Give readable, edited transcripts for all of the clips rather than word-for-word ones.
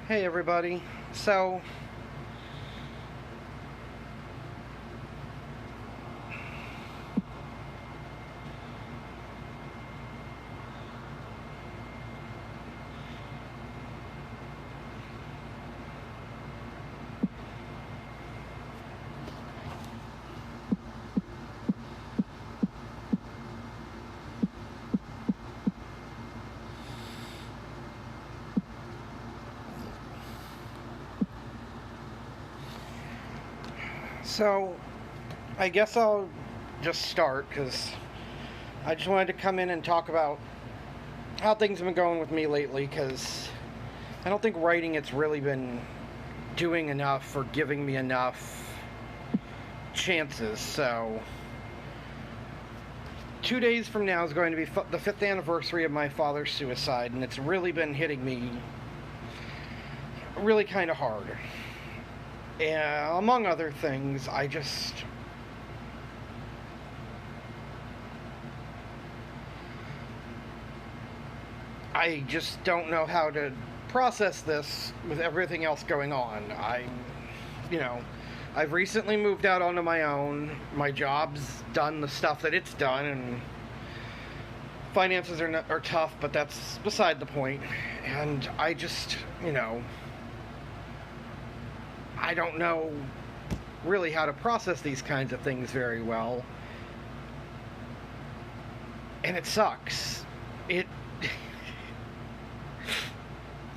Hey everybody. So, so, I guess I'll just start because I just wanted to come in and talk about how things have been going with me lately because I don't think writing it's really been doing enough or giving me enough chances. So, 2 days from now is going to be the 5th anniversary of my father's suicide, and it's really been hitting me really kind of hard. And among other things, I just don't know how to process this with everything else going on. You know, I've recently moved out onto my own. My job's done the stuff that it's done, and finances are tough, but that's beside the point. And I don't know really how to process these kinds of things very well. And it sucks. It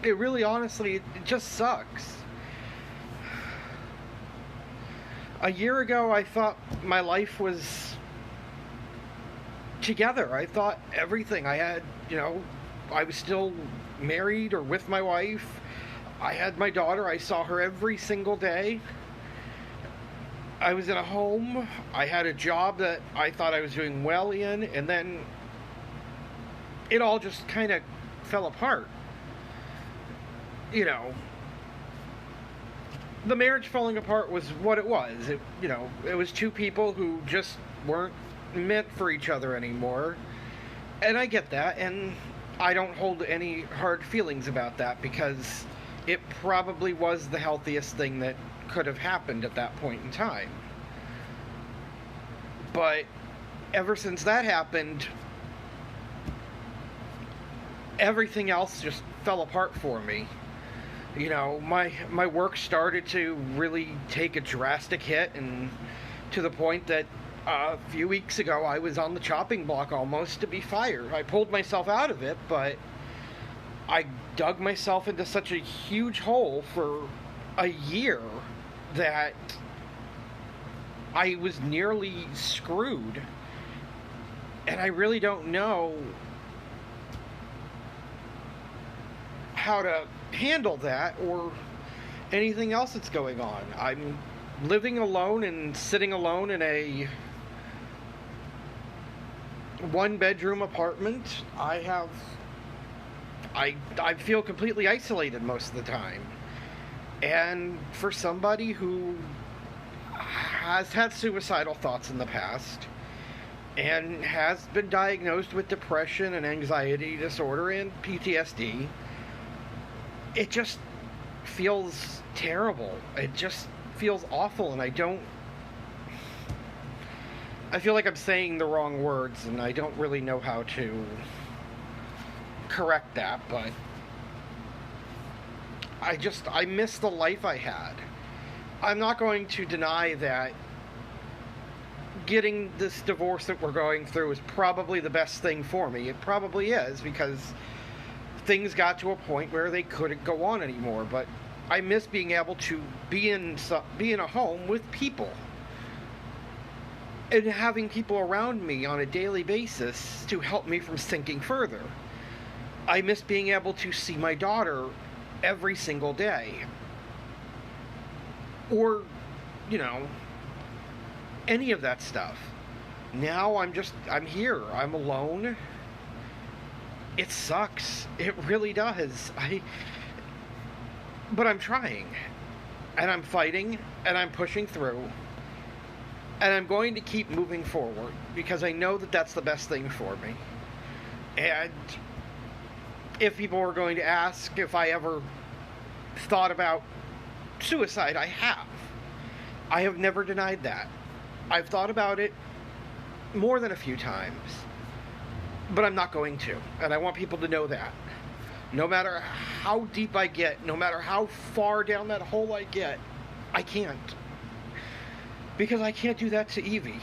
it really honestly it just sucks. A year ago I thought my life was together. I thought everything I had, I was still married or with my wife. I had my daughter. I saw her every single day. I was in a home. I had a job that I thought I was doing well in, and then it all just kind of fell apart. The marriage falling apart was what it was. It was two people who just weren't meant for each other anymore. And I get that, and I don't hold any hard feelings about that because it probably was the healthiest thing that could have happened at that point in time. But ever since that happened, everything else just fell apart for me. My work started to really take a drastic hit, and to the point that a few weeks ago I was on the chopping block almost to be fired. I pulled myself out of it, but I dug myself into such a huge hole for a year that I was nearly screwed. And I really don't know how to handle that or anything else that's going on. I'm living alone and sitting alone in a one-bedroom apartment. I feel completely isolated most of the time. And for somebody who has had suicidal thoughts in the past and has been diagnosed with depression and anxiety disorder and PTSD, it just feels terrible. It just feels awful, and I feel like I'm saying the wrong words, and I don't really know how to correct that, but I miss the life I had. I'm not going to deny that getting this divorce that we're going through is probably the best thing for me. It probably is, because things got to a point where they couldn't go on anymore, but I miss being able to be in a home with people and having people around me on a daily basis to help me from sinking further. I miss being able to see my daughter every single day. Or, any of that stuff. Now I'm here. I'm alone. It sucks. It really does. But I'm trying. And I'm fighting. And I'm pushing through. And I'm going to keep moving forward because I know that that's the best thing for me. And if people were going to ask if I ever thought about suicide. I have. I have never denied that. I've thought about it more than a few times, but I'm not going to. And I want people to know that. No matter how deep I get, no matter how far down that hole I get, I can't. Because I can't do that to Evie.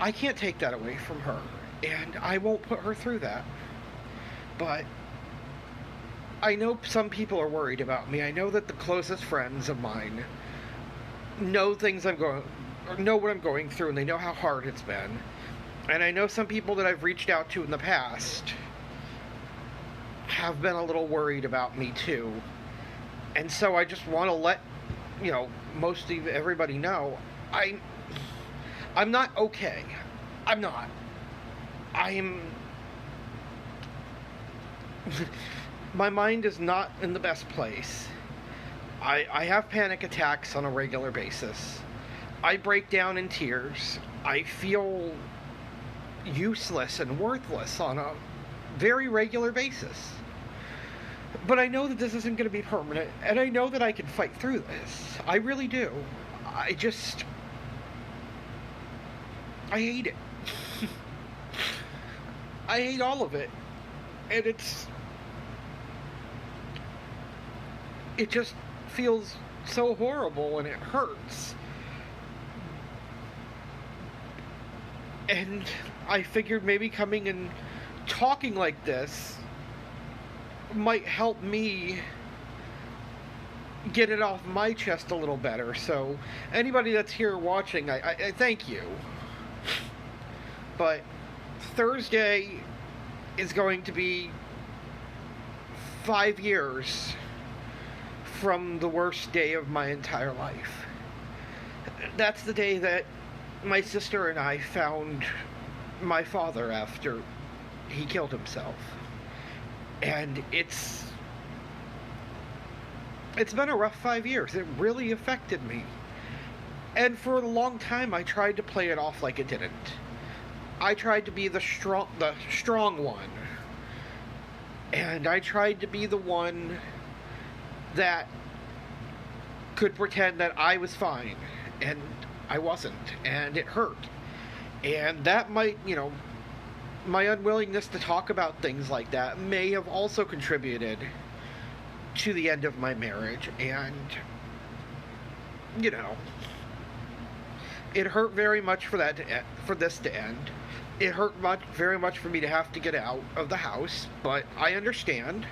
I can't take that away from her. And I won't put her through that. But I know some people are worried about me. I know that the closest friends of mine know know what I'm going through, and they know how hard it's been. And I know some people that I've reached out to in the past have been a little worried about me too. And so I just want to let, most of everybody know, I'm not okay. I'm not. My mind is not in the best place. I have panic attacks on a regular basis. I break down in tears. I feel useless and worthless on a very regular basis. But I know that this isn't going to be permanent, and I know that I can fight through this. I really do. I hate it. I hate all of it. And it just feels so horrible, and it hurts. And I figured maybe coming and talking like this might help me get it off my chest a little better. So anybody that's here watching, I thank you. But Thursday is going to be 5 years from the worst day of my entire life. That's the day that my sister and I found my father after he killed himself. And it's been a rough 5 years. It really affected me. And for a long time I tried to play it off like it didn't. I tried to be the strong one. And I tried to be the one that could pretend that I was fine. And I wasn't. And it hurt. And that might, my unwillingness to talk about things like that may have also contributed to the end of my marriage. And, it hurt very much for this to end. It hurt very much for me to have to get out of the house, but I understand.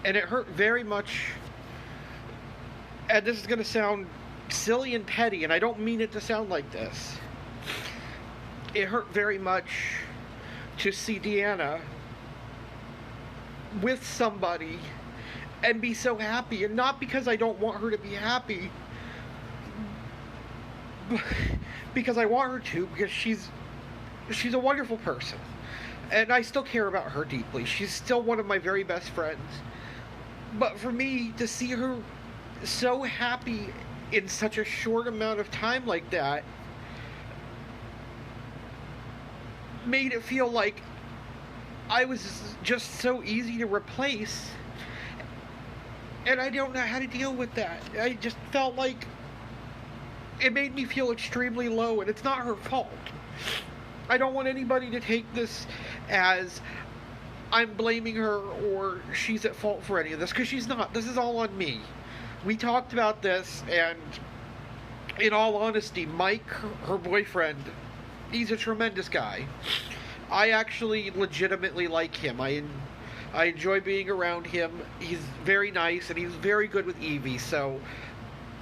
And it hurt very much, and this is going to sound silly and petty, and I don't mean it to sound like this. It hurt very much to see Deanna with somebody and be so happy, and not because I don't want her to be happy, but because I want her to, because she's a wonderful person, and I still care about her deeply. She's still one of my very best friends. But for me to see her so happy in such a short amount of time like that made it feel like I was just so easy to replace, and I don't know how to deal with that. I just felt like it made me feel extremely low, and it's not her fault. I don't want anybody to take this as I'm blaming her or she's at fault for any of this, because she's not. This is all on me. We talked about this, and in all honesty, Mike, her boyfriend, he's a tremendous guy. I actually legitimately like him. I enjoy being around him. He's very nice, and he's very good with Evie, so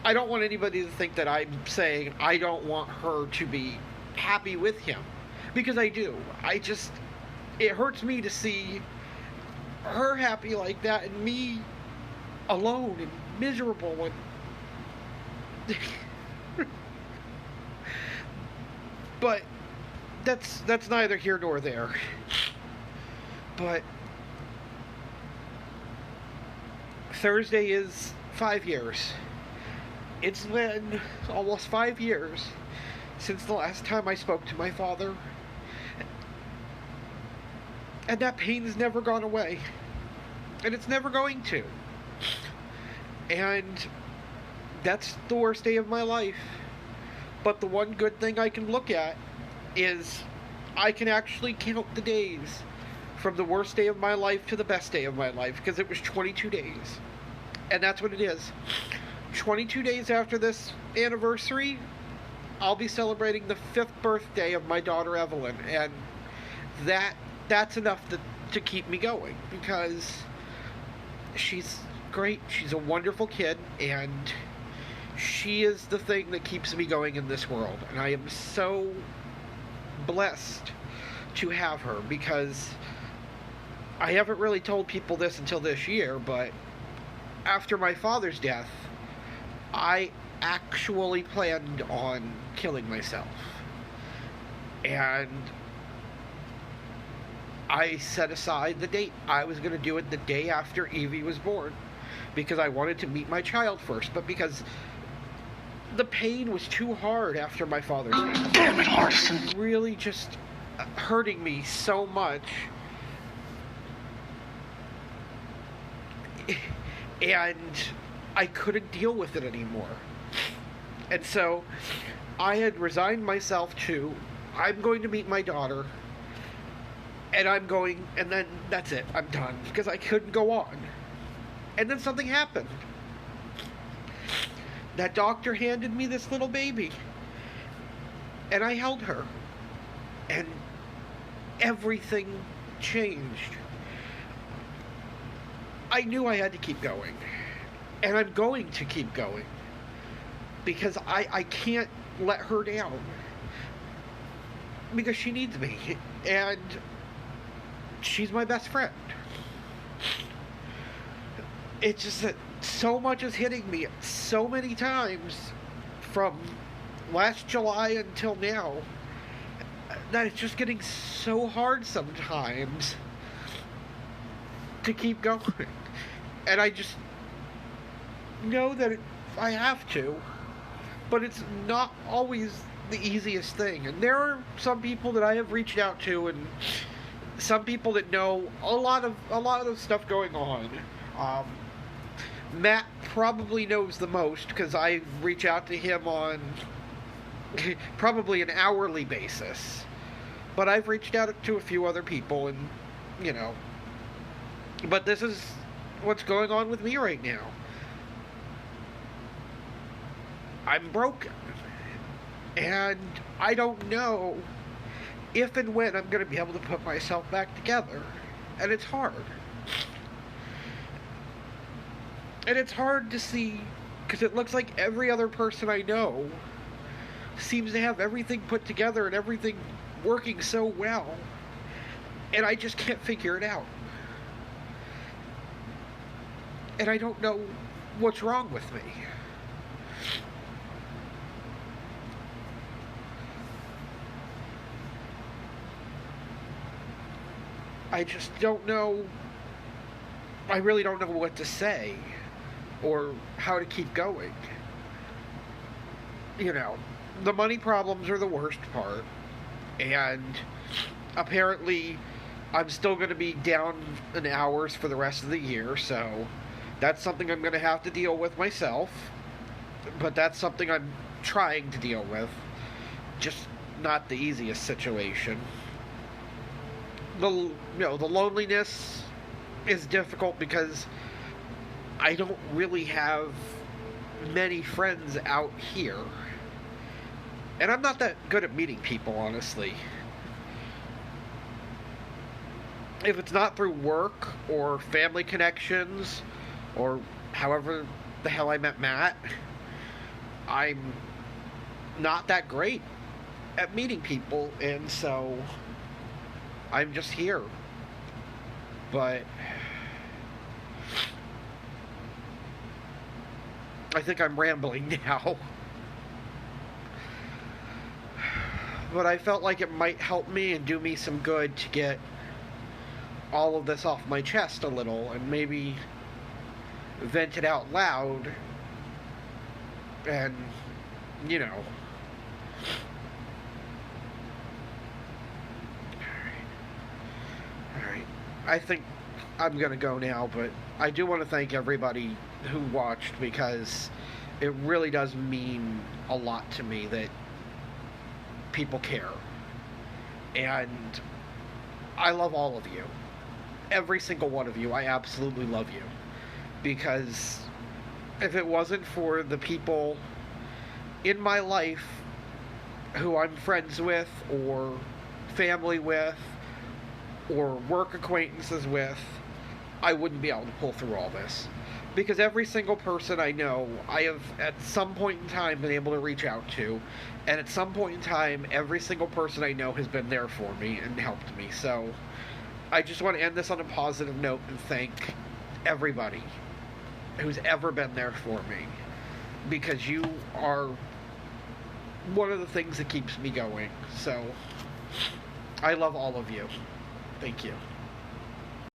I don't want anybody to think that I'm saying I don't want her to be happy with him, because I do. It hurts me to see her happy like that and me alone and miserable, and but that's neither here nor there. But Thursday is 5 years. It's been almost 5 years since the last time I spoke to my father. And that pain has never gone away. And it's never going to. And that's the worst day of my life. But the one good thing I can look at is I can actually count the days from the worst day of my life to the best day of my life, because it was 22 days. And that's what it is. 22 days after this anniversary, I'll be celebrating the 5th birthday of my daughter Evelyn, and that's enough to keep me going, because she's great. She's a wonderful kid, and she is the thing that keeps me going in this world. And I am so blessed to have her, because I haven't really told people this until this year, but after my father's death, I actually planned on killing myself. And I set aside the date. I was going to do it the day after Evie was born, because I wanted to meet my child first, but because the pain was too hard after my father's death. Damn it, Arson. It was really just hurting me so much. And I couldn't deal with it anymore. And so I had resigned myself to, I'm going to meet my daughter, and and then that's it, I'm done, because I couldn't go on. And then something happened. That doctor handed me this little baby, and I held her, and everything changed. I knew I had to keep going, and I'm going to keep going, because I can't let her down, because she needs me, and she's my best friend. It's just that so much is hitting me so many times from last July until now that it's just getting so hard sometimes to keep going. And I just know that I have to, but it's not always the easiest thing. And there are some people that I have reached out to, and some people that know a lot of stuff going on. Matt probably knows the most, because I reach out to him on probably an hourly basis. But I've reached out to a few other people, and, you know. But this is what's going on with me right now. I'm broken. And I don't know if and when I'm going to be able to put myself back together. And it's hard. And it's hard to see, because it looks like every other person I know seems to have everything put together and everything working so well. And I just can't figure it out. And I don't know what's wrong with me. I just don't know. I really don't know what to say or how to keep going. You know, the money problems are the worst part. And apparently I'm still going to be down in hours for the rest of the year, so that's something I'm going to have to deal with myself. But that's something I'm trying to deal with. Just not the easiest situation. The loneliness is difficult because I don't really have many friends out here. And I'm not that good at meeting people, honestly. If it's not through work or family connections or however the hell I met Matt, I'm not that great at meeting people, and so I'm just here. But I think I'm rambling now. But I felt like it might help me and do me some good to get all of this off my chest a little and maybe vent it out loud. And, you know. Alright. I think I'm going to go now, but I do want to thank everybody who watched because it really does mean a lot to me that people care. And I love all of you. Every single one of you. I absolutely love you. Because if it wasn't for the people in my life who I'm friends with, or family with, or work acquaintances with, I wouldn't be able to pull through all this. Because every single person I know, I have at some point in time been able to reach out to, and at some point in time, every single person I know has been there for me and helped me. So, I just want to end this on a positive note and thank everybody who's ever been there for me. Because you are one of the things that keeps me going. So, I love all of you. Thank you.